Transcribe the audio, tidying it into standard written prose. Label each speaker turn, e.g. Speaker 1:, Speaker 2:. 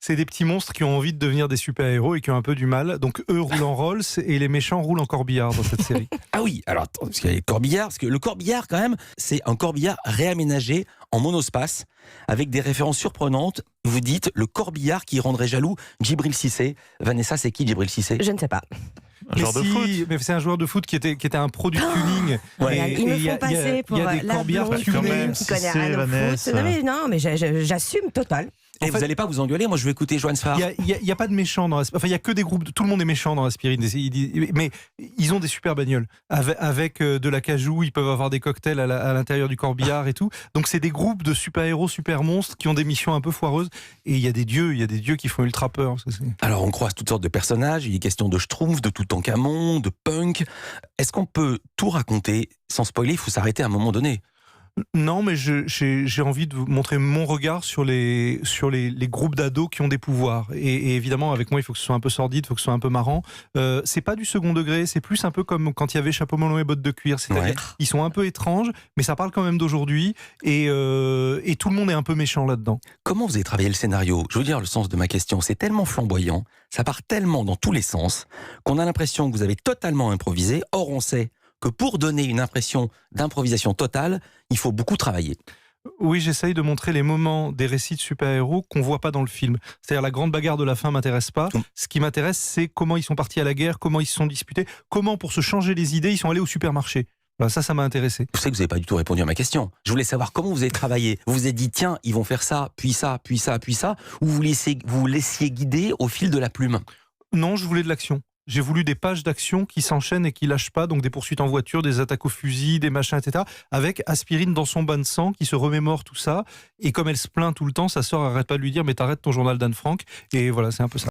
Speaker 1: c'est des petits monstres qui ont envie de devenir des super-héros et qui ont un peu du mal. Donc eux roulent en Rolls et les méchants roulent en corbillard dans cette série.
Speaker 2: Ah oui, alors attends, parce qu'il y a les corbillards, parce que le corbillard quand même, c'est un corbillard réaménagé en monospace, avec des références surprenantes. Vous dites le corbillard qui rendrait jaloux Djibril Cissé. Vanessa, c'est qui Djibril Cissé?
Speaker 3: Je ne sais pas.
Speaker 4: Un joueur de foot.
Speaker 1: Mais c'est un joueur de foot qui était un pro du tuning.
Speaker 2: Ouais.
Speaker 3: Ils me font passer pour
Speaker 1: il y a des
Speaker 3: la
Speaker 1: corbillards
Speaker 3: blonde
Speaker 4: quand même,
Speaker 3: qui connaît
Speaker 4: c'est
Speaker 3: rien au
Speaker 4: Vanessa.
Speaker 3: foot. Non, mais j'assume total.
Speaker 2: Et
Speaker 1: En
Speaker 2: vous
Speaker 1: fait-
Speaker 2: n'allez pas vous engueuler, moi je vais écouter Joanne Sfar.
Speaker 1: Il y a pas de méchants dans Enfin, il y a que des groupes. Tout le monde est méchant dans Aspirine. Mais ils ont des super bagnoles. Avec de la cajou, ils peuvent avoir des cocktails à l'intérieur du corbillard et tout. Donc c'est des groupes de super-héros, super-monstres qui ont des missions un peu foireuses. Et il y a des dieux qui font ultra peur.
Speaker 2: Alors on croise toutes sortes de personnages, il est question de Schtroumpf, de Toutankhamon, de punk. Est-ce qu'on peut tout raconter sans spoiler? Il faut s'arrêter à un moment donné.
Speaker 1: Non, mais j'ai envie de vous montrer mon regard sur les groupes d'ados qui ont des pouvoirs. Et évidemment, avec moi, il faut que ce soit un peu sordide, il faut que ce soit un peu marrant. C'est pas du second degré, c'est plus un peu comme quand il y avait Chapeau melon et bottes de cuir. C'est-à-dire, ils sont un peu étranges, mais ça parle quand même d'aujourd'hui. Et tout le monde est un peu méchant là-dedans.
Speaker 2: Comment vous avez travaillé le scénario? Je veux dire le sens de ma question, c'est tellement flamboyant, ça part tellement dans tous les sens, qu'on a l'impression que vous avez totalement improvisé. Or, on sait que pour donner une impression d'improvisation totale, il faut beaucoup travailler.
Speaker 1: Oui, j'essaye de montrer les moments des récits de super-héros qu'on voit pas dans le film. C'est-à-dire la grande bagarre de la fin m'intéresse pas. Ce qui m'intéresse, c'est comment ils sont partis à la guerre, comment ils se sont disputés, comment pour se changer les idées, ils sont allés au supermarché. Voilà, ça m'a intéressé.
Speaker 2: Vous savez que vous n'avez pas du tout répondu à ma question. Je voulais savoir comment vous avez travaillé. Vous vous êtes dit, tiens, ils vont faire ça, puis ça, puis ça, puis ça, ou vous vous laissiez guider au fil de la plume?
Speaker 1: Non, je voulais de l'action. J'ai voulu des pages d'action qui s'enchaînent et qui lâchent pas, donc des poursuites en voiture, des attaques au fusil, des machins, etc. Avec Aspirine dans son bain de sang qui se remémore tout ça. Et comme elle se plaint tout le temps, sa sœur arrête pas de lui dire mais t'arrêtes ton journal d'Anne Frank. Et voilà, c'est un peu ça.